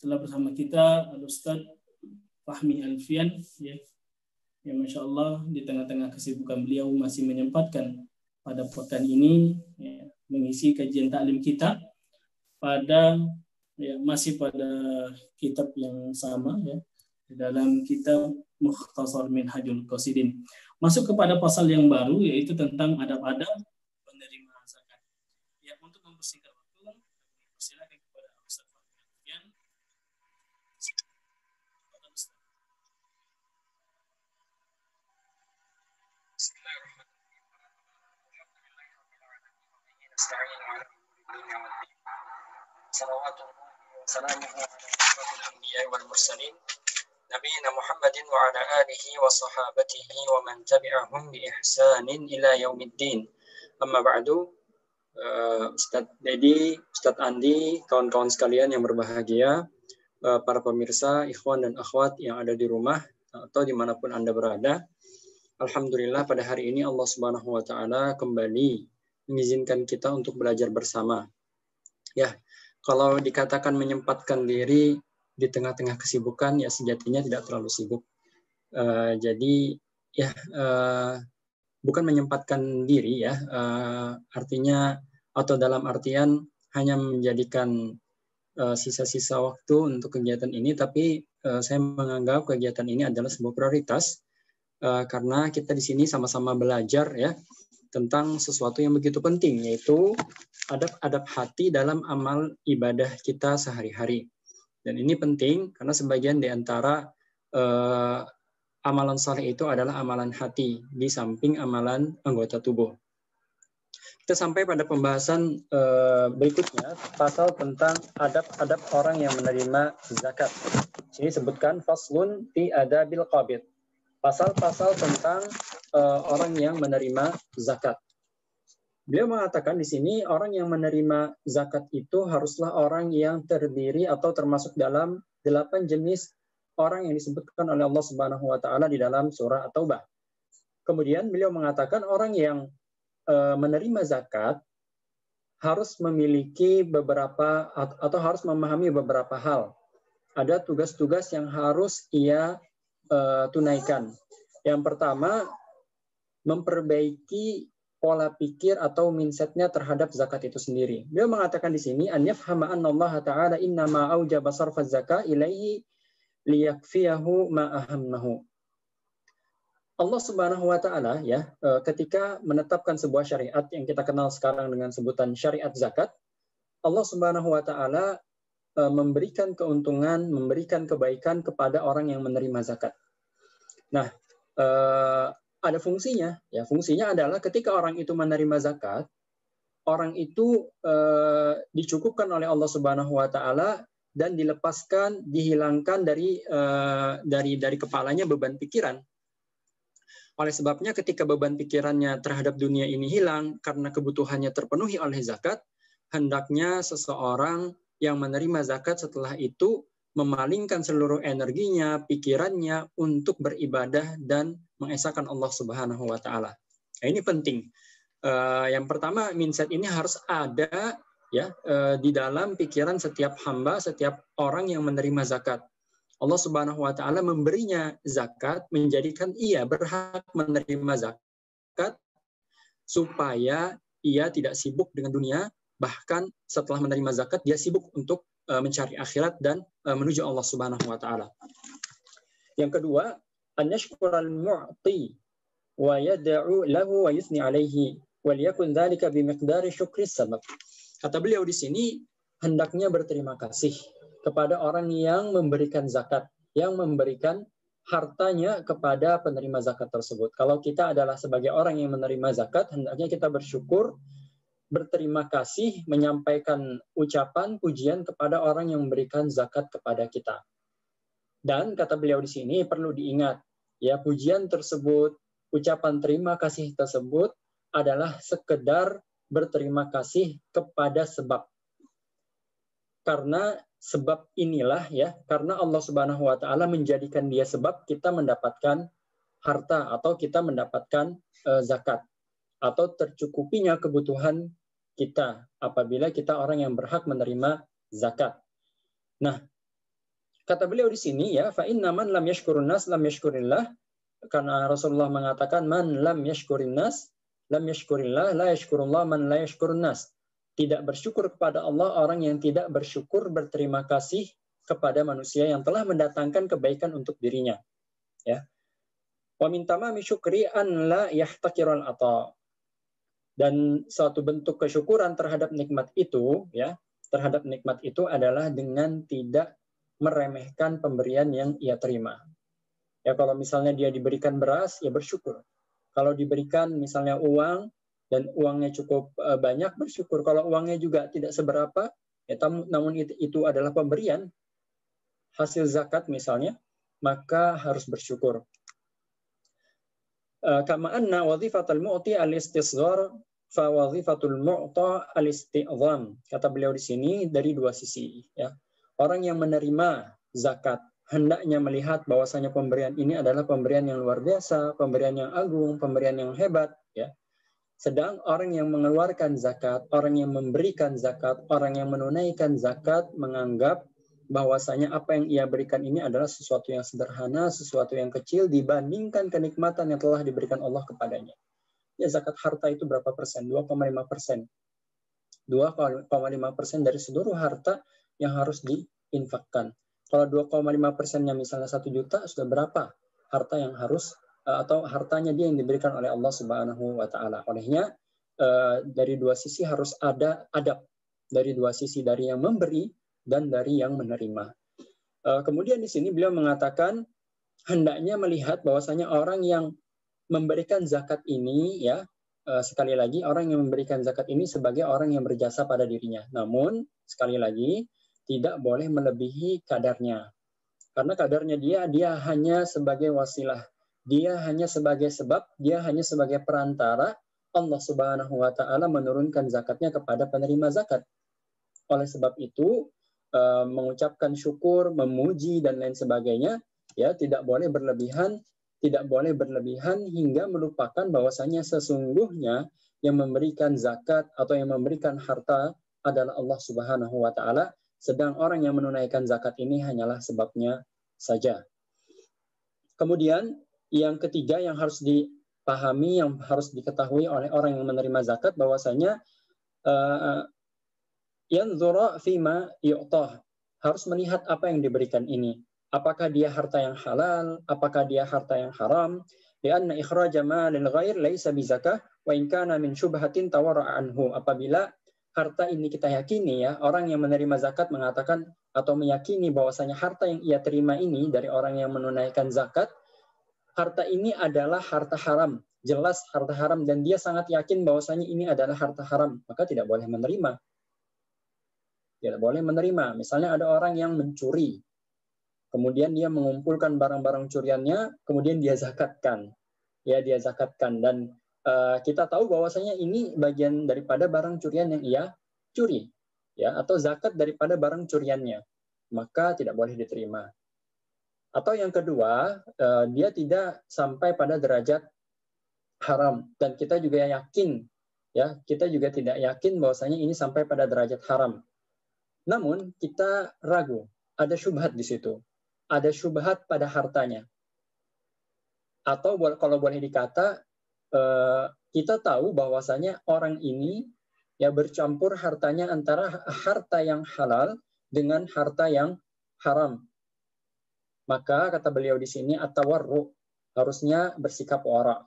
telah bersama kita Al-Ustaz Fahmi Alfian, ya, yang Masya Allah di tengah-tengah kesibukan beliau masih menyempatkan pada pekan ini ya, mengisi kajian taklim kita pada masih pada kitab yang sama ya, dalam kitab Mukhtasar Minhajul Qasidin. Masuk kepada pasal yang baru yaitu tentang adab-adab penerima zakat. Ya, untuk mempersingkat waktu, silakan kepada Ustaz Fahmi. Salawatullahi wa salamuhu ala asyrafil anbiya'i wal mursalin nabiyina Muhammadin wa ala alihi wa sahabatihi wa man tabi'ahum bi ihsanin ila yaumiddin. Amma ba'du. Ustadz Dedi, Ustadz Andi, kawan-kawan sekalian yang berbahagia, para pemirsa, ikhwan dan akhwat yang ada di rumah atau dimanapun Anda berada. Alhamdulillah pada hari ini Allah Subhanahu wa Ta'ala kembali mengizinkan kita untuk belajar bersama. Ya, kalau dikatakan menyempatkan diri di tengah-tengah kesibukan, ya sejatinya tidak terlalu sibuk. Jadi ya bukan menyempatkan diri ya, artinya atau dalam artian hanya menjadikan sisa-sisa waktu untuk kegiatan ini, tapi saya menganggap kegiatan ini adalah sebuah prioritas karena kita di sini sama-sama belajar ya tentang sesuatu yang begitu penting, yaitu adab-adab hati dalam amal ibadah kita sehari-hari. Dan ini penting karena sebagian di antara amalan saleh itu adalah amalan hati di samping amalan anggota tubuh. Kita sampai pada pembahasan berikutnya, pasal tentang adab-adab orang yang menerima zakat. Ini disebutkan faslun fi adabil qabid. Pasal-pasal tentang orang yang menerima zakat. Beliau mengatakan di sini orang yang menerima zakat itu haruslah orang yang terdiri atau termasuk dalam 8 jenis orang yang disebutkan oleh Allah Subhanahu wa Ta'ala di dalam surah At-Taubah. Kemudian beliau mengatakan orang yang menerima zakat harus memiliki beberapa atau harus memahami beberapa hal. Ada tugas-tugas yang harus ia tunaikan. Yang pertama, memperbaiki pola pikir atau mindset-nya terhadap zakat itu sendiri. Beliau mengatakan di sini, an yafhama anna Allah Ta'ala innama aujaba sarfa zakah ilaihi liyakfiyahu ma ahammahu. Allah Subhanahu wa Ta'ala ya, ketika menetapkan sebuah syariat yang kita kenal sekarang dengan sebutan syariat zakat, Allah Subhanahu wa Ta'ala memberikan keuntungan, memberikan kebaikan kepada orang yang menerima zakat. Nah, ada fungsinya. Ya, fungsinya adalah ketika orang itu menerima zakat, orang itu dicukupkan oleh Allah Subhanahu wa Ta'ala dan dilepaskan, dihilangkan dari kepalanya beban pikiran. Oleh sebabnya ketika beban pikirannya terhadap dunia ini hilang karena kebutuhannya terpenuhi oleh zakat, hendaknya seseorang yang menerima zakat setelah itu memalingkan seluruh energinya, pikirannya untuk beribadah dan mengesahkan Allah Subhanahu wa Ta'ala. Nah, ini penting. Yang pertama, mindset ini harus ada ya di dalam pikiran setiap hamba, setiap orang yang menerima zakat. Allah Subhanahu wa Ta'ala memberinya zakat, menjadikan ia berhak menerima zakat supaya ia tidak sibuk dengan dunia, bahkan setelah menerima zakat dia sibuk untuk mencari akhirat dan menuju Allah Subhanahu wa Ta'ala. Yang kedua, an yashkural mu'ti wa yad'u lahu wa yusni alaihi wal yakun dzalika bi miqdari syukri sabab. Kata beliau di sini, hendaknya berterima kasih kepada orang yang memberikan zakat, yang memberikan hartanya kepada penerima zakat tersebut. Kalau kita adalah sebagai orang yang menerima zakat, hendaknya kita bersyukur, berterima kasih, menyampaikan ucapan pujian kepada orang yang memberikan zakat kepada kita. Dan kata beliau di sini perlu diingat, ya pujian tersebut, ucapan terima kasih tersebut adalah sekedar berterima kasih kepada sebab. Karena sebab inilah ya, karena Allah Subhanahu wa Ta'ala menjadikan dia sebab kita mendapatkan harta atau kita mendapatkan zakat atau tercukupinya kebutuhan kita apabila kita orang yang berhak menerima zakat. Nah, kata beliau di sini ya, fa inna man lam yashkurun nas lam yashkurillah, karena Rasulullah mengatakan man lam yashkurin nas lam yashkurillah la yashkurullah man la yashkurun nas. Tidak bersyukur kepada Allah orang yang tidak bersyukur berterima kasih kepada manusia yang telah mendatangkan kebaikan untuk dirinya. Ya. Wa min tamami syukri an la yahtaqiral ata. Dan suatu bentuk kesyukuran terhadap nikmat itu, ya, terhadap nikmat itu adalah dengan tidak meremehkan pemberian yang ia terima. Ya, kalau misalnya dia diberikan beras, ya bersyukur. Kalau diberikan misalnya uang dan uangnya cukup banyak, bersyukur. Kalau uangnya juga tidak seberapa, ya, namun itu adalah pemberian hasil zakat misalnya, maka harus bersyukur. Kama anna wazifatul mu'ti al-istisghar fa wazifatul mu'ta al-isti'zam. Kata beliau di sini dari dua sisi, ya. Orang yang menerima zakat hendaknya melihat bahwasanya pemberian ini adalah pemberian yang luar biasa, pemberian yang agung, pemberian yang hebat, ya. Sedang orang yang mengeluarkan zakat, orang yang memberikan zakat, orang yang menunaikan zakat menganggap bahwasanya apa yang ia berikan ini adalah sesuatu yang sederhana, sesuatu yang kecil dibandingkan kenikmatan yang telah diberikan Allah kepadanya. Ya, zakat harta itu berapa persen? 2,5%. 2,5% dari seluruh harta yang harus diinfakkan. Kalau 2,5%-nya misalnya 1 juta, sudah berapa harta yang harus atau hartanya dia yang diberikan oleh Allah Subhanahu wa taala. Olehnya dari dua sisi harus ada adab, dari dua sisi, dari yang memberi dan dari yang menerima. Kemudian di sini beliau mengatakan hendaknya melihat bahwasanya orang yang memberikan zakat ini, ya, sekali lagi orang yang memberikan zakat ini sebagai orang yang berjasa pada dirinya. Namun sekali lagi tidak boleh melebihi kadarnya. Karena kadarnya dia hanya sebagai wasilah. Dia hanya sebagai sebab, dia hanya sebagai perantara Allah Subhanahu wa taala menurunkan zakatnya kepada penerima zakat. Oleh sebab itu mengucapkan syukur, memuji dan lain sebagainya, ya, tidak boleh berlebihan hingga melupakan bahwasanya sesungguhnya yang memberikan zakat atau yang memberikan harta adalah Allah Subhanahu wa taala, sedang orang yang menunaikan zakat ini hanyalah sebabnya saja. Kemudian yang ketiga yang harus dipahami, yang harus diketahui oleh orang yang menerima zakat, bahwasanya yanzura fima yu'tah, harus melihat apa yang diberikan ini. Apakah dia harta yang halal, apakah dia harta yang haram? Lianna ikhraja ma lil ghair laisa bizakah wa in kana min syubhatin tawara'a anhu. Apabila harta ini kita yakini, ya, orang yang menerima zakat mengatakan atau meyakini bahwasanya harta yang ia terima ini dari orang yang menunaikan zakat, harta ini adalah harta haram, jelas harta haram, dan dia sangat yakin bahwasanya ini adalah harta haram, maka tidak boleh menerima. Tidak boleh menerima. Misalnya ada orang yang mencuri, kemudian dia mengumpulkan barang-barang curiannya, kemudian dia zakatkan. Ya, dia zakatkan. Dan kita tahu bahwasanya ini bagian daripada barang curian yang ia curi, ya, atau zakat daripada barang curiannya, maka tidak boleh diterima. Atau yang kedua, dia tidak sampai pada derajat haram, dan kita juga yakin, ya, kita juga tidak yakin bahwasanya ini sampai pada derajat haram. Namun kita ragu, ada syubhat di situ, ada syubhat pada hartanya. Atau kalau boleh dikata, kita tahu bahwasanya orang ini, ya, bercampur hartanya antara harta yang halal dengan harta yang haram. Maka kata beliau di sini at-tawarru, harusnya bersikap wara,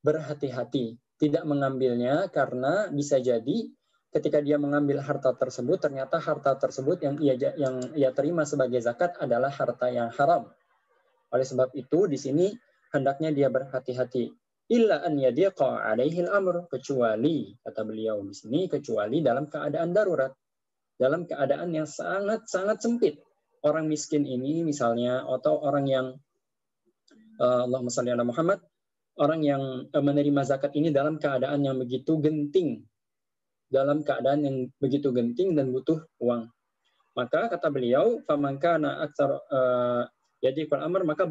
berhati-hati, tidak mengambilnya, karena bisa jadi ketika dia mengambil harta tersebut, ternyata harta tersebut yang ia terima sebagai zakat adalah harta yang haram. Oleh sebab itu di sini hendaknya dia berhati-hati. Illa an yadiqa alaihi al-amr, kecuali, kata beliau di sini, kecuali dalam keadaan darurat, dalam keadaan yang sangat-sangat sempit. Orang miskin ini misalnya, atau orang yang Allahumma shalli ala Muhammad, orang yang menerima zakat ini dalam keadaan yang begitu genting, dalam keadaan yang begitu genting dan butuh uang. Maka kata beliau, faman kana aktsar yadiqul amr, maka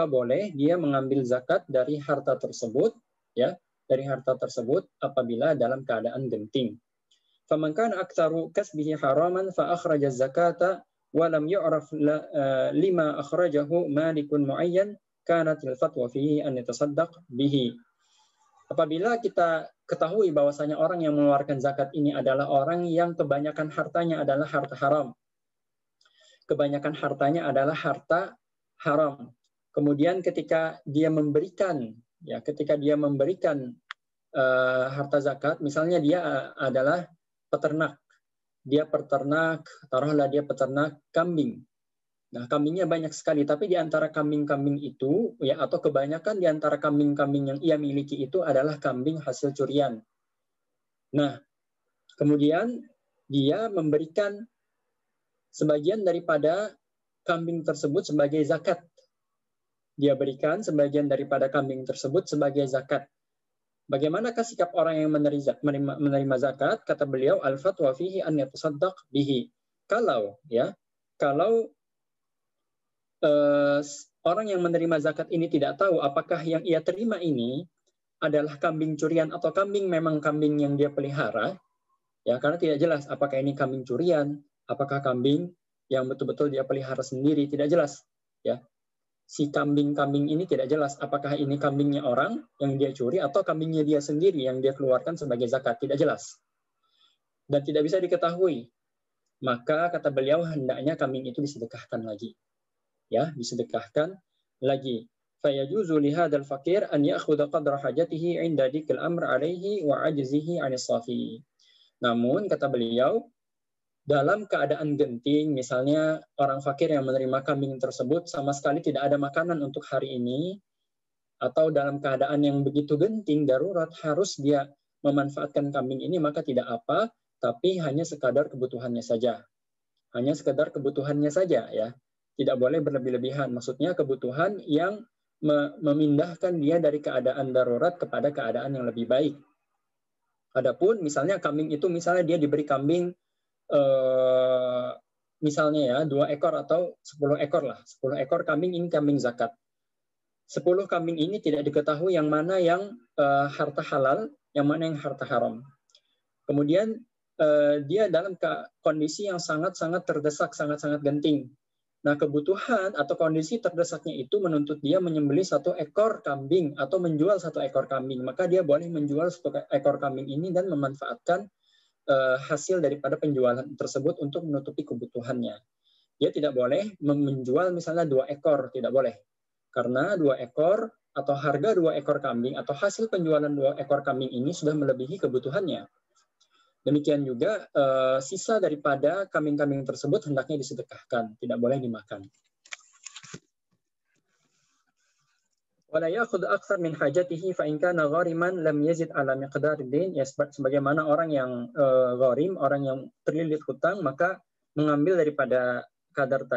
boleh dia mengambil zakat dari harta tersebut, ya, dari harta tersebut apabila dalam keadaan genting. Faman kana aktsaru kasbihi haraman fa akhraja zakata wa lam yu'raf lima akhrajahu malikun muayyan kanat al-fatwa fihi an yatasaddaq bihi. Apabila kita ketahui bahwasanya orang yang mengeluarkan zakat ini adalah orang yang kebanyakan hartanya adalah harta haram. Kebanyakan hartanya adalah harta haram. Kemudian ketika dia memberikan harta zakat, misalnya dia adalah peternak. Taruhlah dia peternak kambing. Nah, kambingnya banyak sekali, tapi di antara kambing-kambing itu, ya, atau kebanyakan di antara kambing-kambing yang ia miliki itu adalah kambing hasil curian. Nah, kemudian dia memberikan sebagian daripada kambing tersebut sebagai zakat. Dia berikan sebagian daripada kambing tersebut sebagai zakat. Bagaimanakah sikap orang yang menerima zakat? Kata beliau, al-fatwa fihi an yatasaddaq bihi. Kalau orang yang menerima zakat ini tidak tahu apakah yang ia terima ini adalah kambing curian atau kambing memang kambing yang dia pelihara, ya, karena tidak jelas apakah ini kambing curian, apakah kambing yang betul-betul dia pelihara sendiri, tidak jelas, ya. Si kambing-kambing ini tidak jelas apakah ini kambingnya orang yang dia curi atau kambingnya dia sendiri yang dia keluarkan sebagai zakat, tidak jelas. Dan tidak bisa diketahui. Maka kata beliau hendaknya kambing itu disedekahkan lagi. Ya, disedekahkan lagi. Fayajuzu li hadzal faqir an ya'khudha qadra hajatihi 'inda dzikr amr 'alaihi wa 'ajzihi 'anis safi. Namun kata beliau, dalam keadaan genting, misalnya orang fakir yang menerima kambing tersebut sama sekali tidak ada makanan untuk hari ini, atau dalam keadaan yang begitu genting, darurat, harus dia memanfaatkan kambing ini, maka tidak apa, tapi hanya sekadar kebutuhannya saja. Hanya sekadar kebutuhannya saja, ya. Tidak boleh berlebih-lebihan. Maksudnya kebutuhan yang memindahkan dia dari keadaan darurat kepada keadaan yang lebih baik. Adapun misalnya kambing itu, misalnya dia diberi kambing misalnya ya 2 ekor atau 10 ekor lah. 10 ekor kambing ini kambing zakat. 10 kambing ini tidak diketahui yang mana yang harta halal, yang mana yang harta haram. Kemudian dia dalam kondisi yang sangat-sangat terdesak, sangat-sangat genting. Nah, kebutuhan atau kondisi terdesaknya itu menuntut dia menyembelih 1 ekor kambing atau menjual 1 ekor kambing. Maka dia boleh menjual 1 ekor kambing ini dan memanfaatkan hasil daripada penjualan tersebut untuk menutupi kebutuhannya. Dia tidak boleh menjual misalnya 2 ekor, tidak boleh. Karena 2 ekor atau harga 2 ekor kambing atau hasil penjualan 2 ekor kambing ini sudah melebihi kebutuhannya. Demikian juga sisa daripada kambing-kambing tersebut hendaknya disedekahkan, tidak boleh dimakan. Wala ya'khudh aktsar min hajatihi fa in kana ghariman lam yazid ala miqdar ad-din. Ya, sebagaimana orang yang gharim, orang yang terlilit hutang, maka mengambil daripada kadar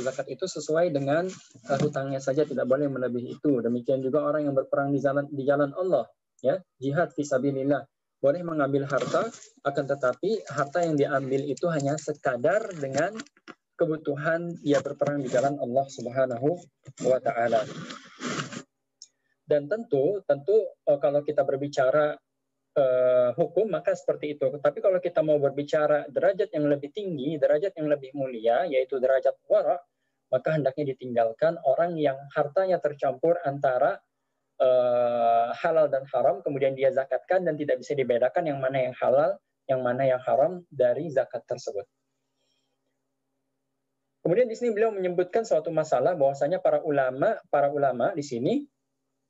zakat itu sesuai dengan hutangnya saja, tidak boleh melebihi itu. Demikian juga orang yang berperang di jalan Allah, ya, jihad fi sabilillah, boleh mengambil harta, akan tetapi harta yang diambil itu hanya sekadar dengan kebutuhan dia berperang di jalan Allah Subhanahu wa taala. Dan tentu kalau kita berbicara hukum maka seperti itu. Tapi kalau kita mau berbicara derajat yang lebih tinggi, derajat yang lebih mulia, yaitu derajat wara, maka hendaknya ditinggalkan orang yang hartanya tercampur antara halal dan haram, kemudian dia zakatkan dan tidak bisa dibedakan yang mana yang halal, yang mana yang haram dari zakat tersebut. Kemudian di sini beliau menyebutkan suatu masalah bahwasanya para ulama di sini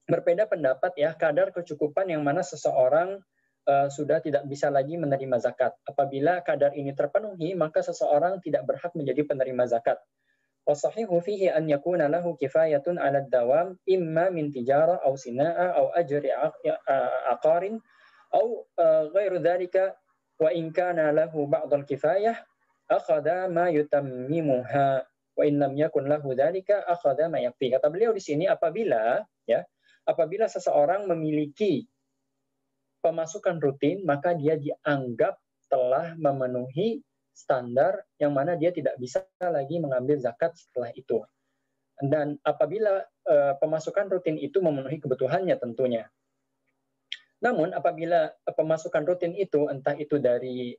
berbeda pendapat, ya, kadar kecukupan yang mana seseorang sudah tidak bisa lagi menerima zakat. Apabila kadar ini terpenuhi, maka seseorang tidak berhak menjadi penerima zakat. Wasahihu fihi an yakuna lahu kifayatun 'ala ad-dawam imma min tijarah aw sina'a aw ajri aqarin aw ghairu dhalika, wa in kana lahu ba'd al-kifayah akhadha ma yutammimuha wa in lam yakun lahu dhalika akhadha ma yakfi. Kata beliau di sini, apabila seseorang memiliki pemasukan rutin, maka dia dianggap telah memenuhi standar yang mana dia tidak bisa lagi mengambil zakat setelah itu. Dan apabila pemasukan rutin itu memenuhi kebutuhannya tentunya. Namun apabila pemasukan rutin itu, entah itu dari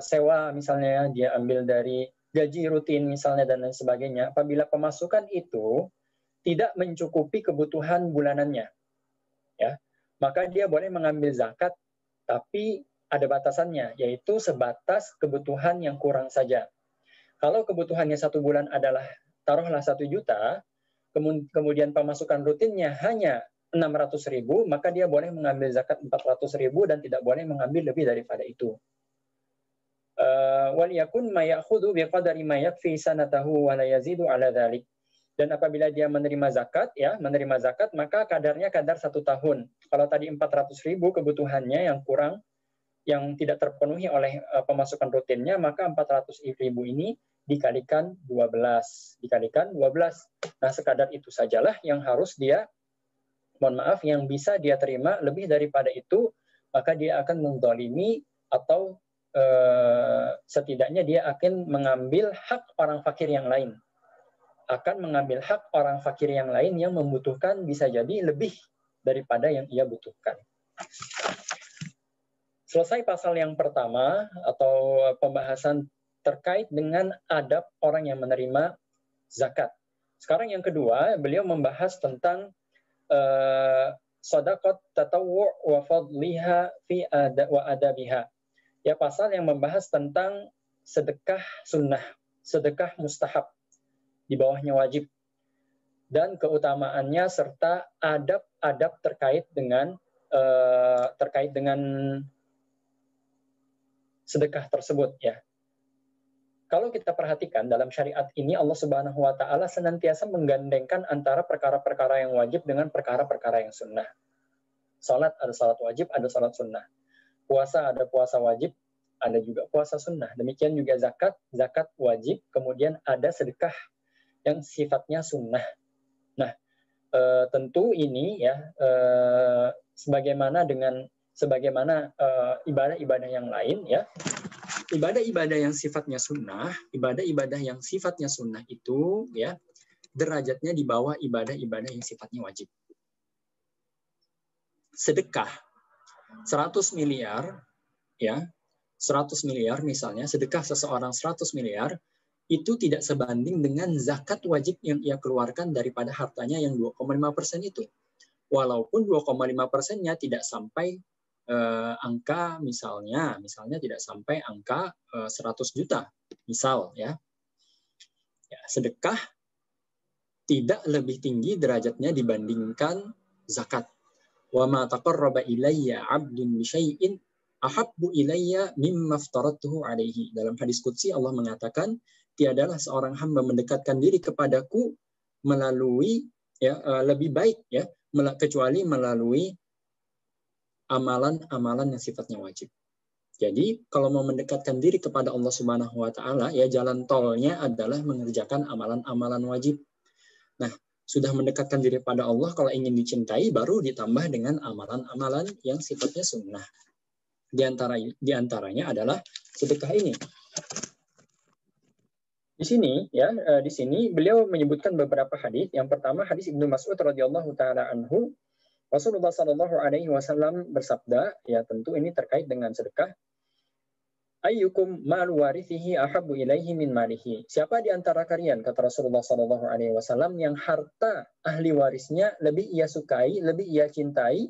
sewa misalnya, dia ambil dari gaji rutin misalnya dan lain sebagainya, apabila pemasukan itu tidak mencukupi kebutuhan bulanannya, ya, maka dia boleh mengambil zakat, tapi ada batasannya, yaitu sebatas kebutuhan yang kurang saja. Kalau kebutuhannya 1 bulan adalah taruhlah 1 juta, kemudian pemasukan rutinnya hanya 600.000, maka dia boleh mengambil zakat 400.000 dan tidak boleh mengambil lebih daripada itu. Waliyakun ma ya'khudhu biqadari ma yakfi sanatahu wa la yazidu ala dzalik. Dan apabila dia menerima zakat, maka kadarnya kadar 1 tahun. Kalau tadi 400.000 kebutuhannya yang kurang, yang tidak terpenuhi oleh pemasukan rutinnya, maka 400.000 ini dikalikan 12. Nah, sekadar itu sajalah yang harus dia, yang bisa dia terima. Lebih daripada itu, maka dia akan menzalimi atau setidaknya dia akan mengambil hak orang fakir yang lain. Yang membutuhkan, bisa jadi lebih daripada yang ia butuhkan. Selesai pasal yang pertama atau pembahasan terkait dengan adab orang yang menerima zakat. Sekarang yang kedua, beliau membahas tentang shadaqat tatawwu' wa fadliha fi wa adabiha. Ya, pasal yang membahas tentang sedekah sunnah, sedekah mustahab, di bawahnya wajib, dan keutamaannya serta adab-adab terkait dengan sedekah tersebut, ya. Kalau kita perhatikan dalam syariat ini, Allah Subhanahu wa taala senantiasa menggandengkan antara perkara-perkara yang wajib dengan perkara-perkara yang sunnah. Salat ada salat wajib, ada salat sunnah. Puasa ada puasa wajib, ada juga puasa sunnah. Demikian juga zakat wajib, kemudian ada sedekah yang sifatnya sunnah. Nah, tentu ini ya sebagaimana ibadah-ibadah yang lain, ya. Ibadah-ibadah yang sifatnya sunnah itu, ya, derajatnya di bawah ibadah-ibadah yang sifatnya wajib. Sedekah 100 miliar, ya, 100 miliar misalnya, sedekah seseorang 100 miliar, itu tidak sebanding dengan zakat wajib yang ia keluarkan daripada hartanya yang 2,5% itu. Walaupun 2,5%-nya tidak sampai angka misalnya tidak sampai angka 100 juta, misal, ya. Ya, sedekah tidak lebih tinggi derajatnya dibandingkan zakat. Wa ma taqarraba ilayya 'abdun bi syai'in ahabbu ilayya mimma aftaradtuhu 'alaihi. Dalam hadis qudsi Allah mengatakan, tiadalah seorang hamba mendekatkan diri kepadaku melalui, ya, lebih baik, ya, kecuali melalui amalan-amalan yang sifatnya wajib. Jadi kalau mau mendekatkan diri kepada Allah Subhanahu wa taala, ya, jalan tolnya adalah mengerjakan amalan-amalan wajib. Nah, sudah mendekatkan diri pada Allah, kalau ingin dicintai baru ditambah dengan amalan-amalan yang sifatnya sunnah. Di antaranya adalah sedekah ini. Di sini beliau menyebutkan beberapa hadis. Yang pertama hadis Ibnu Mas'ud radhiyallahu taala anhu, Rasulullah Shallallahu Alaihi Wasallam bersabda, ya, tentu ini terkait dengan sedekah. Ayyukum malu warithihi ahabbu ilaihi min malihi. Siapa di antara kalian, kata Rasulullah Shallallahu Alaihi Wasallam, yang harta ahli warisnya lebih ia sukai, lebih ia cintai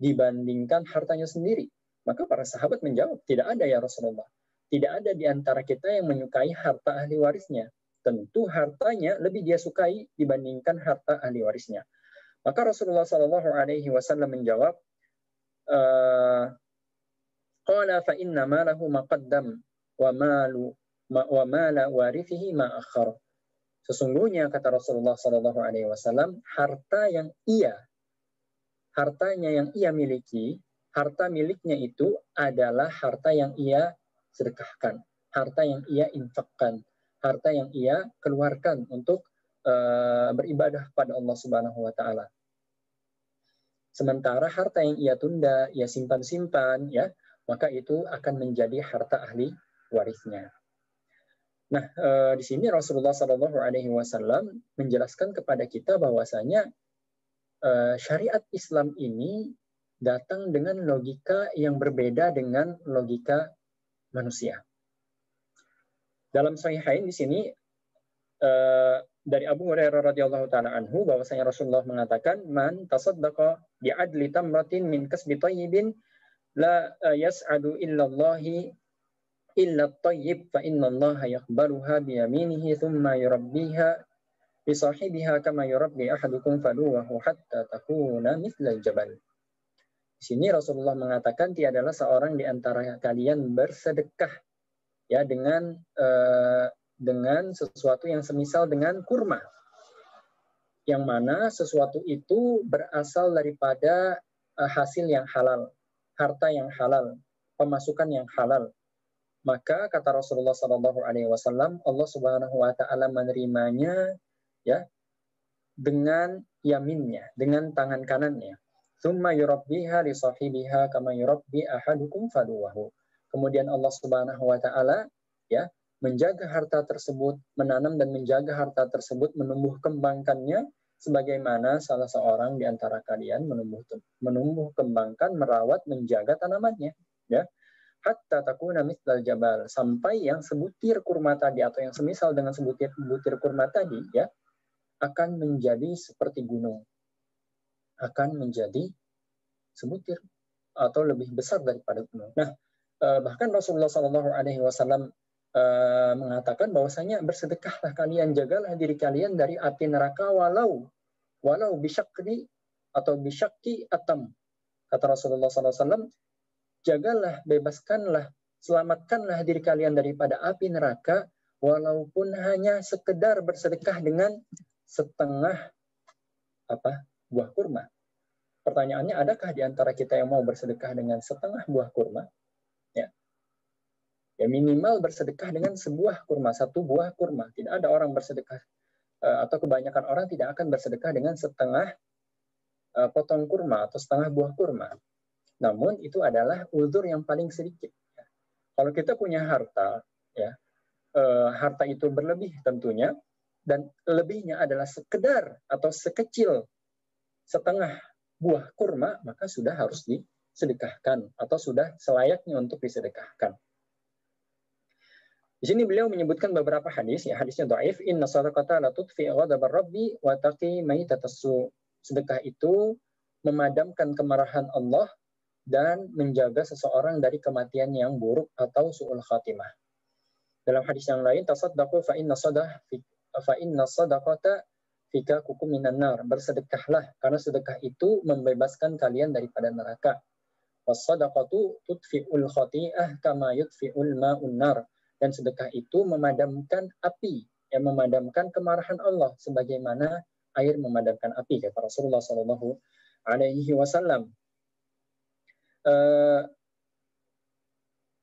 dibandingkan hartanya sendiri? Maka para sahabat menjawab, tidak ada ya Rasulullah. Tidak ada di antara kita yang menyukai harta ahli warisnya. Tentu hartanya lebih dia sukai dibandingkan harta ahli warisnya. Maka Rasulullah Shallallahu Alaihi Wasallam menjawab, qala fa inna malahu maqaddam wa mala warithihi ma akhar. Sesungguhnya, kata Rasulullah Shallallahu Alaihi Wasallam, hartanya yang ia miliki, harta miliknya itu adalah harta yang ia sedekahkan, harta yang ia infakkan, harta yang ia keluarkan untuk beribadah pada Allah Subhanahu wa taala. Sementara harta yang ia tunda, ia simpan-simpan, ya, maka itu akan menjadi harta ahli warisnya. Nah, di sini Rasulullah Shallallahu Alaihi Wasallam menjelaskan kepada kita bahwasanya syariat Islam ini datang dengan logika yang berbeda dengan logika manusia. Dalam Sahihain di sini dari Abu Hurairah radhiyallahu taala anhu bahwasanya Rasulullah mengatakan, "Man tasaddaqa bi adli tamratin min kasbi thayyibin la yas'adu illa Allahi illa at-thayyib fa inna Allah yaqbaluha bi yaminihi thumma yurabbiha bi sahibiha kama yurabbi ahadukum faluwahu hatta takuna mithla al-jabal." Di sini Rasulullah mengatakan tiadalah seorang di antara kalian bersedekah ya dengan sesuatu yang semisal dengan kurma, yang mana sesuatu itu berasal daripada hasil yang halal, harta yang halal, pemasukan yang halal. Maka kata Rasulullah SAW, Allah Subhanahu Wa Taala menerimanya ya dengan yaminnya, dengan tangan kanannya. Tsumma yurabbiha li sahibiha kama yurabbi ahadukum faluwahu. Kemudian Allah Subhanahu Wa Taala ya menjaga harta tersebut, menanam dan menjaga harta tersebut, menumbuh kembangkannya sebagaimana salah seorang di antara kalian menumbuh kembangkan, merawat, menjaga tanamannya, ya. Hatta takuna mithlal jabal, sampai yang sebutir kurma tadi atau yang semisal dengan sebutir kurma tadi ya akan menjadi seperti gunung. Akan menjadi sebutir atau lebih besar daripada gunung. Nah, bahkan Rasulullah SAW mengatakan bahwasanya bersedekahlah kalian, jagalah diri kalian dari api neraka walau bisyakri atau bisyakki atam. Kata Rasulullah SAW, jagalah, bebaskanlah, selamatkanlah diri kalian daripada api neraka walaupun hanya sekedar bersedekah dengan setengah buah kurma. Pertanyaannya, adakah di antara kita yang mau bersedekah dengan setengah buah kurma? Ya minimal bersedekah dengan sebuah kurma, satu buah kurma. Tidak ada orang bersedekah atau kebanyakan orang tidak akan bersedekah dengan setengah potong kurma atau setengah buah kurma. Namun itu adalah uzur yang paling sedikit. Kalau kita punya harta, ya harta itu berlebih tentunya, dan lebihnya adalah sekedar atau sekecil setengah buah kurma, maka sudah harus disedekahkan atau sudah selayaknya untuk disedekahkan. Di sini beliau menyebutkan beberapa hadis, ya hadisnya dhaif, inna shadaqata la tudfi ghadabar rabbi wa taqi maitatassu. Sedekah itu memadamkan kemarahan Allah dan menjaga seseorang dari kematian yang buruk atau su'ul khatimah. Dalam hadis yang lain, tasaddaqu fa inna sadaqata fika kukum minan nar. Bersedekahlah karena sedekah itu membebaskan kalian daripada neraka. Was-sadaqatu tudfi'ul khati'ah kama yudfi'ul ma'un nar. Dan sedekah itu memadamkan api, yang memadamkan kemarahan Allah sebagaimana air memadamkan api, kata Rasulullah SAW.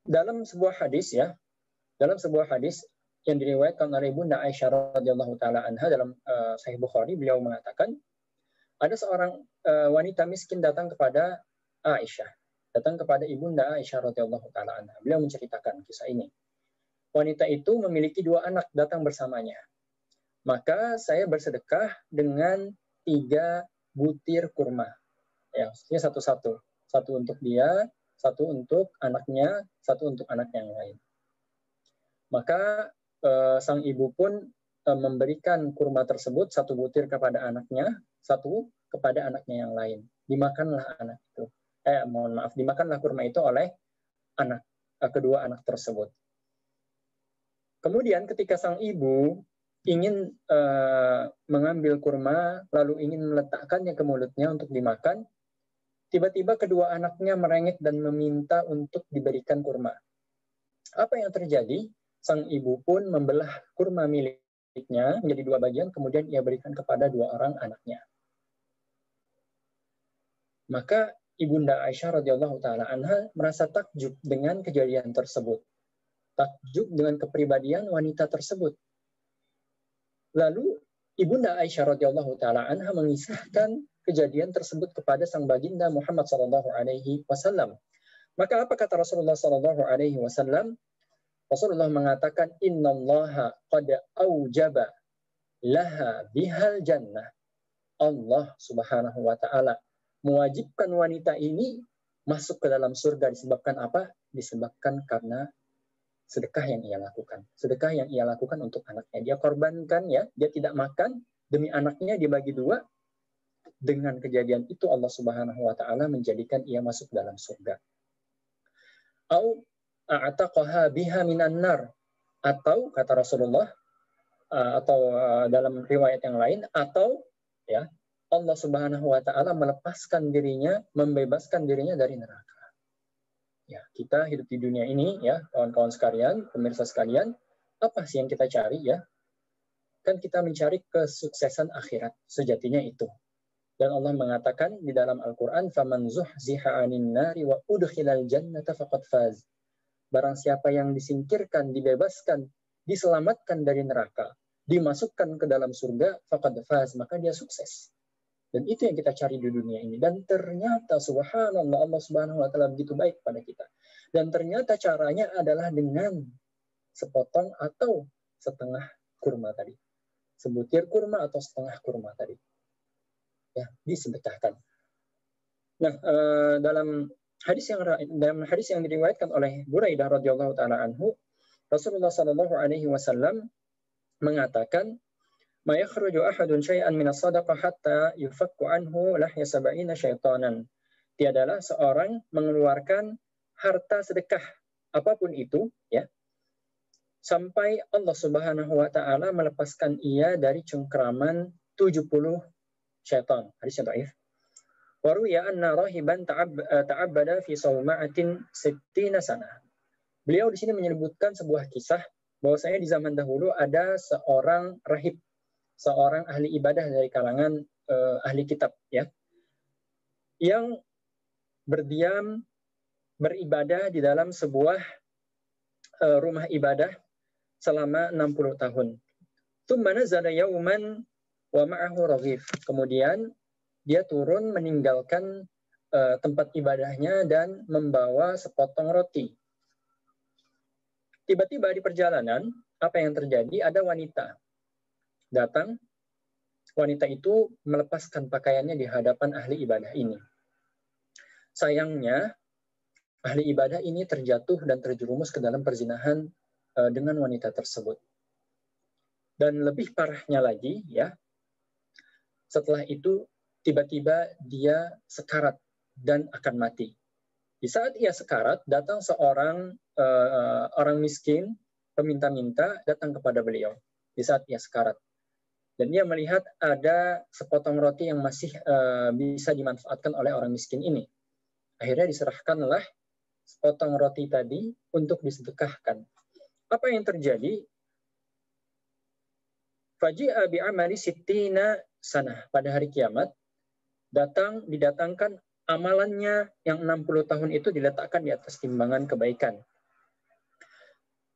Dalam sebuah hadis yang diriwayatkan oleh Bunda Aisyah radhiyallahu taala anha dalam Sahih Bukhari, beliau mengatakan ada seorang wanita miskin datang kepada Ibunda Aisyah radhiyallahu taala anha. Beliau menceritakan kisah ini. Wanita itu memiliki 2 anak datang bersamanya. Maka saya bersedekah dengan 3 butir kurma. Ya, maksudnya satu-satu. Satu untuk dia, satu untuk anaknya, satu untuk anak yang lain. Maka sang ibu pun memberikan kurma tersebut, 1 butir kepada anaknya, 1 kepada anaknya yang lain. Dimakanlah anak itu. Dimakanlah kurma itu oleh kedua anak tersebut. Kemudian ketika sang ibu ingin mengambil kurma, lalu ingin meletakkannya ke mulutnya untuk dimakan, tiba-tiba kedua anaknya merengek dan meminta untuk diberikan kurma. Apa yang terjadi? Sang ibu pun membelah kurma miliknya menjadi 2 bagian, kemudian ia berikan kepada 2 orang anaknya. Maka Ibunda Aisyah radhiyallahu taala anha merasa takjub dengan kejadian tersebut. Takjub dengan kepribadian wanita tersebut. Lalu Ibunda Aisyah radhiyallahu taala anha mengisahkan kejadian tersebut kepada sang baginda Muhammad sallallahu alaihi wasallam. Maka apa kata Rasulullah sallallahu alaihi wasallam? Rasulullah mengatakan, innallaha qad aujaba laha bihal jannah. Allah Subhanahu wa taala mewajibkan wanita ini masuk ke dalam surga. Disebabkan apa? Disebabkan karena sedekah yang ia lakukan. Sedekah yang ia lakukan untuk anaknya. Dia korbankan, ya, dia tidak makan demi anaknya, dibagi dua. Dengan kejadian itu Allah Subhanahu wa taala menjadikan ia masuk dalam surga. Au a'taqaha biha minan nar, atau kata Rasulullah, atau dalam riwayat yang lain, atau ya Allah Subhanahu wa taala melepaskan dirinya, membebaskan dirinya dari neraka. Ya, kita hidup di dunia ini, ya, kawan-kawan sekalian, pemirsa sekalian, apa sih yang kita cari, ya? Kan kita mencari kesuksesan akhirat, sejatinya itu. Dan Allah mengatakan di dalam Al-Quran, فَمَنْ زُحْزِحَ عَنِ النَّارِ وَأُدْخِلَ الْجَنَّةَ فَقَدْ فَازَ. Barang siapa yang disingkirkan, dibebaskan, diselamatkan dari neraka, dimasukkan ke dalam surga, فَقَدْ فَازَ, maka dia sukses. Dan itu yang kita cari di dunia ini. Dan ternyata subhanallah, Allah Subhanahu wa taala begitu baik pada kita. Dan ternyata caranya adalah dengan sepotong atau setengah kurma tadi. Sebutir kurma atau setengah kurma tadi. Ya, disedekahkan. Nah, dalam hadis yang diriwayatkan oleh Buraidah radhiyallahu taala anhu, Rasulullah sallallahu alaihi wasallam mengatakan, "Ma yakhruju ahadun syai'an min as-sadaqah hatta yufakku anhu lahya sab'ina syaitanan." Tiadalah seorang mengeluarkan harta sedekah apapun itu, ya, sampai Allah Subhanahu wa taala melepaskan ia dari cengkeraman 70 syaitan. Hadisnya dhaif. Wa ruya anna rahiban ta'abbada fi sawma'atin 60 sana. Beliau di sini menyebutkan sebuah kisah bahwasanya di zaman dahulu ada seorang rahib, seorang ahli ibadah dari kalangan ahli kitab, ya, yang berdiam beribadah di dalam sebuah rumah ibadah selama 60 tahun. Tsumma nazala yauman wa ma'ahu raghif. Kemudian dia turun meninggalkan tempat ibadahnya dan membawa sepotong roti. Tiba-tiba di perjalanan, apa yang terjadi? Ada wanita datang. Wanita itu melepaskan pakaiannya di hadapan ahli ibadah ini. Sayangnya, ahli ibadah ini terjatuh dan terjerumus ke dalam perzinahan dengan wanita tersebut. Dan lebih parahnya lagi, ya, setelah itu tiba-tiba dia sekarat dan akan mati. Di saat ia sekarat, datang seorang orang miskin, peminta-minta, datang kepada beliau di saat ia sekarat. Dan dia melihat ada sepotong roti yang masih bisa dimanfaatkan oleh orang miskin ini. Akhirnya diserahkanlah sepotong roti tadi untuk disedekahkan. Apa yang terjadi? Faji'a bi'amali sittina sanah. Pada hari kiamat, didatangkan amalannya yang 60 tahun itu diletakkan di atas timbangan kebaikan.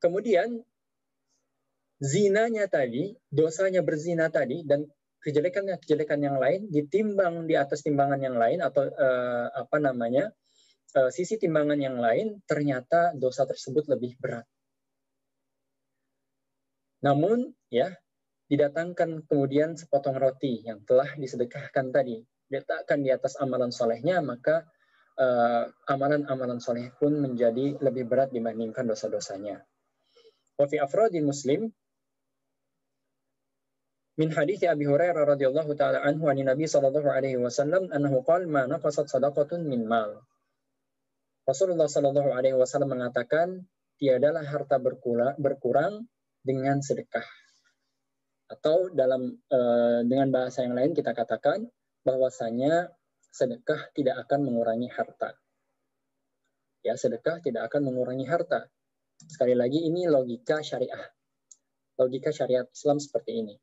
Kemudian zinanya tadi, dosanya berzina tadi, dan kejelekan yang lain ditimbang di atas timbangan yang lain, atau sisi timbangan yang lain, ternyata dosa tersebut lebih berat. Namun, ya, didatangkan kemudian sepotong roti yang telah disedekahkan tadi, diletakkan di atas amalan solehnya, maka amalan-amalan soleh pun menjadi lebih berat dibandingkan dosa-dosanya. Wa fi afradi Muslim min hadits Abi Hurairah radhiyallahu taala anhu an Nabi sallallahu alaihi wasallam annahu qala ma naqasat shadaqatun min mal. Rasulullah sallallahu alaihi wasallam mengatakan, tiadalah harta berkurang dengan sedekah. Atau dengan bahasa yang lain kita katakan bahwasanya sedekah tidak akan mengurangi harta. Ya, sedekah tidak akan mengurangi harta. Sekali lagi, ini logika syariah. Logika syariat Islam seperti ini.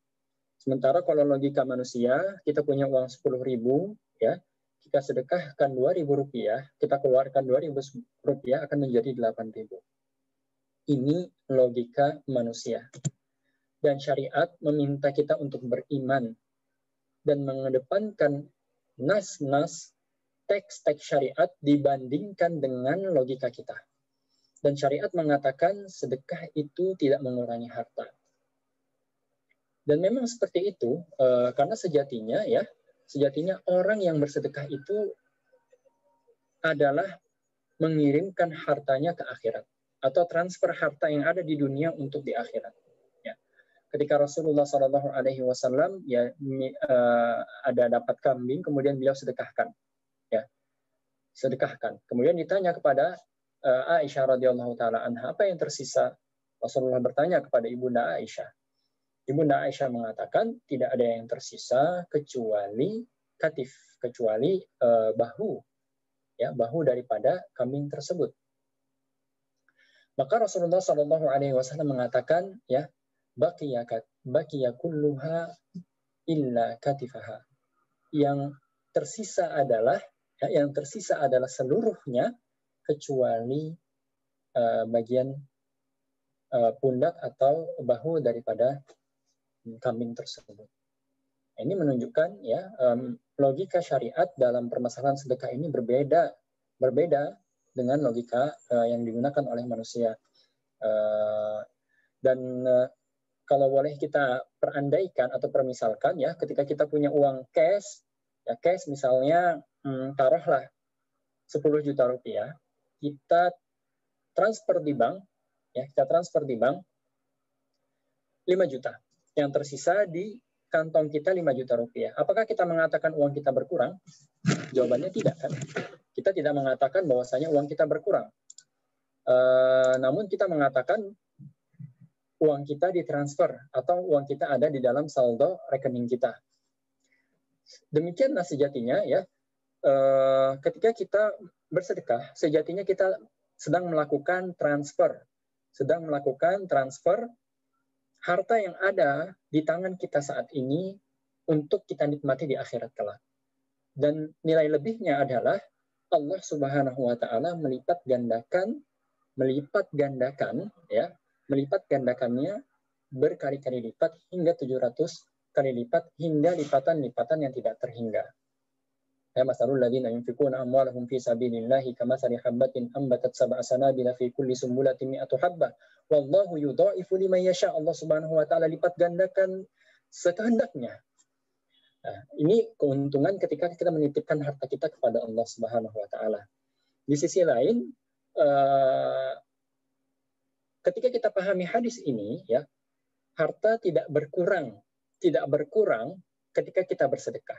Sementara kalau logika manusia, kita punya uang 10.000, ya, kita sedekahkan 2.000 rupiah, kita keluarkan 2.000 rupiah akan menjadi 8.000. Ini logika manusia. Dan syariat meminta kita untuk beriman dan mengedepankan nas-nas, teks-teks syariat dibandingkan dengan logika kita. Dan syariat mengatakan sedekah itu tidak mengurangi harta. Dan memang seperti itu, karena sejatinya orang yang bersedekah itu adalah mengirimkan hartanya ke akhirat. atau transfer harta yang ada di dunia untuk di akhirat. Ya. Ketika Rasulullah SAW ada dapat kambing, kemudian beliau sedekahkan, ya, sedekahkan. Kemudian ditanya kepada Aisyah radhiyallahu taala anha, apa yang tersisa? Rasulullah bertanya kepada ibunda Aisyah. Ibunda Aisyah mengatakan tidak ada yang tersisa kecuali katif, kecuali bahu, ya, bahu daripada kambing tersebut. Maka Rasulullah Shallallahu Alaihi Wasallam mengatakan, ya, baqiya kulluha illa katifaha. Yang tersisa adalah seluruhnya kecuali bagian pundak atau bahu daripada kambing tersebut. Ini menunjukkan, ya, logika syariat dalam permasalahan sedekah ini berbeda dengan logika yang digunakan oleh manusia. Dan kalau boleh kita perandaikan atau permisalkan, ya, ketika kita punya uang cash, ya, cash misalnya taruhlah 10 juta rupiah, kita transfer di bank, ya, kita transfer di bank 5 juta. Yang tersisa di kantong kita 5 juta rupiah. Apakah kita mengatakan uang kita berkurang? Jawabannya tidak, kan? Kita tidak mengatakan bahwasanya uang kita berkurang. Namun kita mengatakan uang kita ditransfer atau uang kita ada di dalam saldo rekening kita. Demikianlah sejatinya, ya, ketika kita bersedekah, sejatinya kita sedang melakukan transfer harta yang ada di tangan kita saat ini untuk kita nikmati di akhirat kelak. Dan nilai lebihnya adalah Allah Subhanahu wa taala melipat gandakannya berkali-kali lipat hingga 700 kali lipat, hingga lipatan-lipatan yang tidak terhingga. Ya, masalul ladzina yunfiquna amwalahum fi sabilillahi kamatsali habbatin ambatat sab'a sanabila fi kulli sumbulatin mi'atu habbah wallahu yudha'ifu liman yasha. Allah Subhanahu wa taala lipat gandakan sekehendaknya. Nah, ini keuntungan ketika kita menitipkan harta kita kepada Allah Subhanahu wa taala. Di sisi lain, ketika kita pahami hadis ini, ya, harta tidak berkurang ketika kita bersedekah.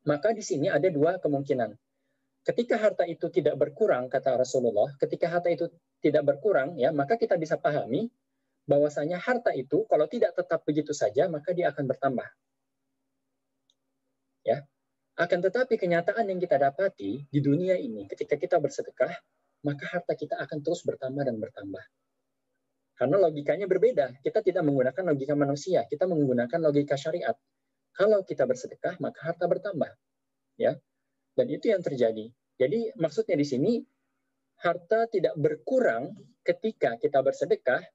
Maka di sini ada dua kemungkinan. Ketika harta itu tidak berkurang, kata Rasulullah, ketika harta itu tidak berkurang, ya, maka kita bisa pahami bahwasanya harta itu kalau tidak tetap begitu saja, maka dia akan bertambah. Ya. Akan tetapi kenyataan yang kita dapati di dunia ini, ketika kita bersedekah, maka harta kita akan terus bertambah dan bertambah. Karena logikanya berbeda. Kita tidak menggunakan logika manusia, kita menggunakan logika syariat. Kalau kita bersedekah, maka harta bertambah, ya. Dan itu yang terjadi. Jadi maksudnya di sini harta tidak berkurang ketika kita bersedekah.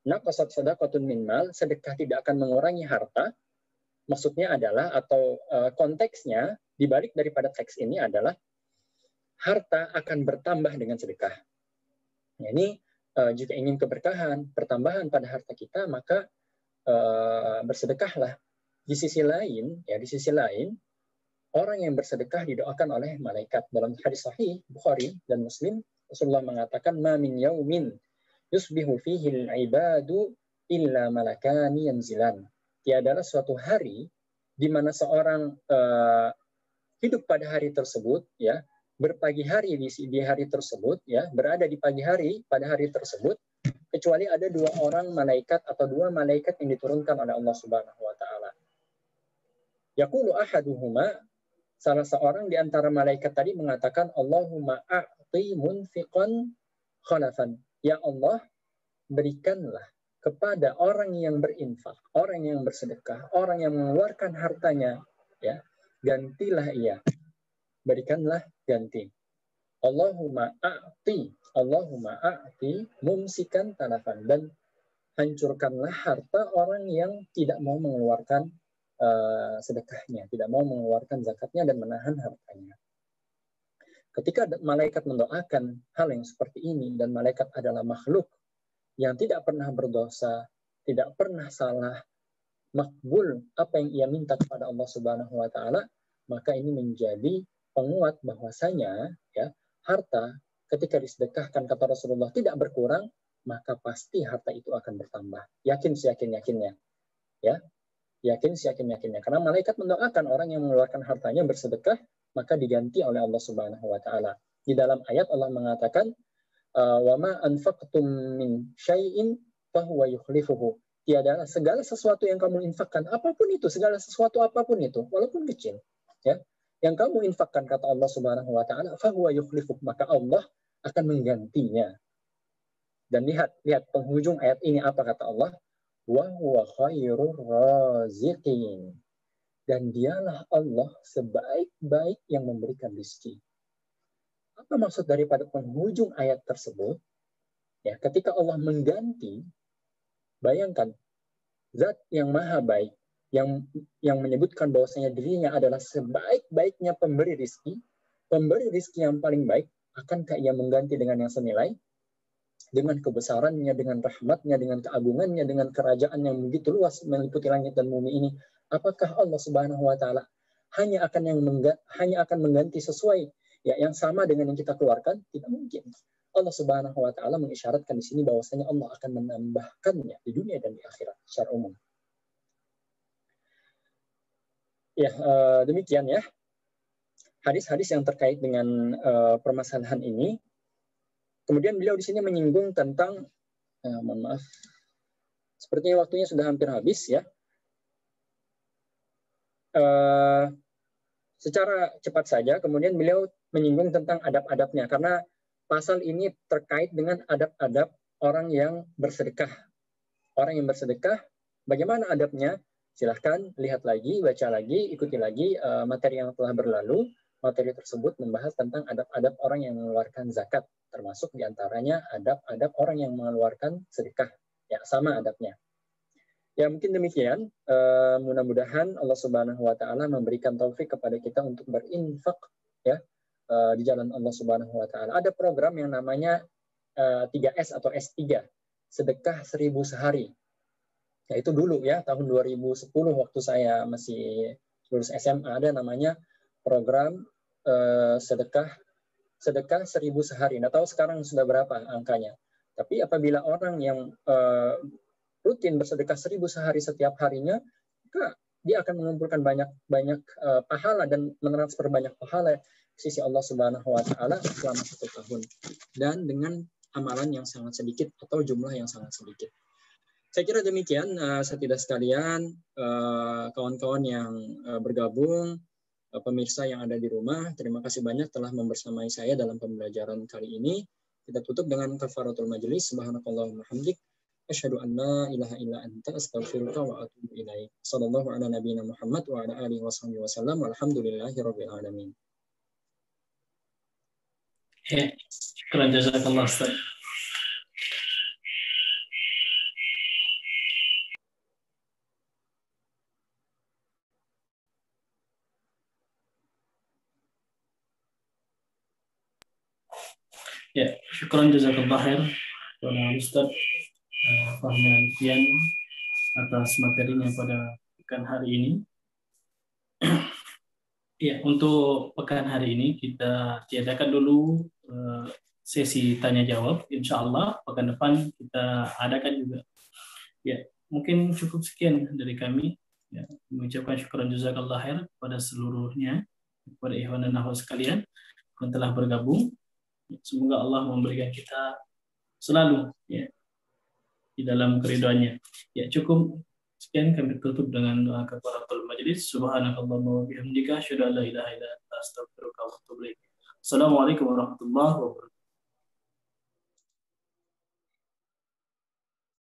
Naqasat shadaqatun min mal, sedekah tidak akan mengurangi harta. Maksudnya adalah, atau konteksnya dibalik daripada teks ini adalah harta akan bertambah dengan sedekah. Nah, ini jika ingin keberkahan, pertambahan pada harta kita, maka bersedekahlah. Di sisi lain, orang yang bersedekah didoakan oleh malaikat. Dalam hadis sahih Bukhari dan Muslim, Rasulullah mengatakan, "Ma min yaumin yusbihu fihi al-ibadu illa malakani yanzilan." Tiadalah suatu hari di mana seorang hidup pada hari tersebut, ya, berpagi hari di hari tersebut, ya, berada di pagi hari pada hari tersebut, kecuali ada dua malaikat yang diturunkan oleh Allah Subhanahu wa taala. Yaqulu ahaduhuma, salah seorang di antara malaikat tadi mengatakan, Allahumma a'ti munfiqan khalafan. Ya Allah, berikanlah kepada orang yang berinfak, orang yang bersedekah, orang yang mengeluarkan hartanya, ya, gantilah ia. Berikanlah ganti. Allahumma a'ti mumsikan talafan, dan hancurkanlah harta orang yang tidak mau mengeluarkan sedekahnya, tidak mau mengeluarkan zakatnya dan menahan hartanya. Ketika malaikat mendoakan hal yang seperti ini, dan malaikat adalah makhluk yang tidak pernah berdosa, tidak pernah salah, makbul apa yang ia minta kepada Allah Subhanahu wa taala, maka ini menjadi penguat bahwasanya, ya, harta ketika disedekahkan kata Rasulullah tidak berkurang, maka pasti harta itu akan bertambah. Yakin seyakin-yakinnya. Ya, yakin seyakin-yakinnya. Karena malaikat mendoakan orang yang mengeluarkan hartanya bersedekah, maka diganti oleh Allah Subhanahu wa taala. Di dalam ayat Allah mengatakan, "Wa ma anfaqtum min syai'in fahuwa yukhlifuhu." Tiadalah segala sesuatu yang kamu infakkan, apapun itu, segala sesuatu apapun itu, walaupun kecil, ya, yang kamu infakkan kata Allah Subhanahu wa taala, fahuwa yukhlifuhu, maka Allah akan menggantinya. Dan lihat penghujung ayat ini apa kata Allah? Wa huwa khairur raziqin. Dan dialah Allah sebaik-baik yang memberikan rezeki. Apa maksud daripada penghujung ayat tersebut? Ya, ketika Allah mengganti, bayangkan zat yang maha baik, yang menyebutkan bahwasanya dirinya adalah sebaik-baiknya pemberi rezeki yang paling baik, akankah ia mengganti dengan yang senilai? Dengan kebesarannya, dengan rahmatnya, dengan keagungannya, dengan kerajaan yang begitu luas meliputi langit dan bumi ini, apakah Allah Subhanahu wa taala hanya akan mengganti sesuai ya yang sama dengan yang kita keluarkan? Tidak mungkin. Allah Subhanahu wa taala mengisyaratkan di sini bahwasanya Allah akan menambahkannya di dunia dan di akhirat secara umum. Ya, demikian ya. Hadis-hadis yang terkait dengan permasalahan ini. Kemudian beliau di sini menyinggung tentang, mohon maaf, sepertinya waktunya sudah hampir habis ya. Secara cepat saja, kemudian beliau menyinggung tentang adab-adabnya, karena pasal ini terkait dengan adab-adab orang yang bersedekah. Orang yang bersedekah, bagaimana adabnya? Silahkan lihat lagi, baca lagi, ikuti lagi materi yang telah berlalu. Materi tersebut membahas tentang adab-adab orang yang mengeluarkan zakat, termasuk diantaranya adab-adab orang yang mengeluarkan sedekah. Ya, sama adabnya. Ya, mungkin demikian. Mudah-mudahan Allah Subhanahu wa taala memberikan taufik kepada kita untuk berinfak ya di jalan Allah Subhanahu wa taala. Ada program yang namanya 3S atau S3, sedekah 1000 sehari. Ya, itu dulu ya, tahun 2010 waktu saya masih lulus SMA, ada namanya program sedekah 1000 sehari. Nggak tahu sekarang sudah berapa angkanya. Tapi apabila orang yang rutin bersedekah 1000 sehari setiap harinya, maka dia akan mengumpulkan banyak pahala dan mentransfer banyak pahala sisi Allah Subhanahu wa taala selama 1 tahun. Dan dengan amalan yang sangat sedikit atau jumlah yang sangat sedikit. Saya kira demikian, setidak sekalian, kawan-kawan yang bergabung, pemirsa yang ada di rumah, terima kasih banyak telah membersamai saya dalam pembelajaran kali ini. Kita tutup dengan kafaratul majlis. Subhanakallahumma hamdik, asyhadu an la ilaha illa anta, astaghfiruka wa atubu ilaik. Sallallahu ala nabiyina Muhammad wa ala alihi washabihi wasallam. Walhamdulillahi rabbil alamin. Ya, syukran jazakallah Ustaz. Ya, syukran jazakallah khair kepada Ustaz Fahmi Alfian atas materinya pada pekan hari ini. Ya, untuk pekan hari ini kita tiadakan dulu sesi tanya jawab. Insya Allah pekan depan kita adakan juga. Ya, mungkin cukup sekian dari kami. Ya, mengucapkan syukuran jazakallah khair kepada seluruhnya, kepada ikhwan dan akhwat sekalian yang telah bergabung. Semoga Allah memberikan kita selalu ya di dalam keridhaannya. Ya, cukup sekian, kami tutup dengan doa kafaratul majlis. Subhanakallahumma wa bihamdika asyhadu an la ilaha illa anta astaghfiruka wa atubu ilaik. Assalamualaikum warahmatullahi wabarakatuh.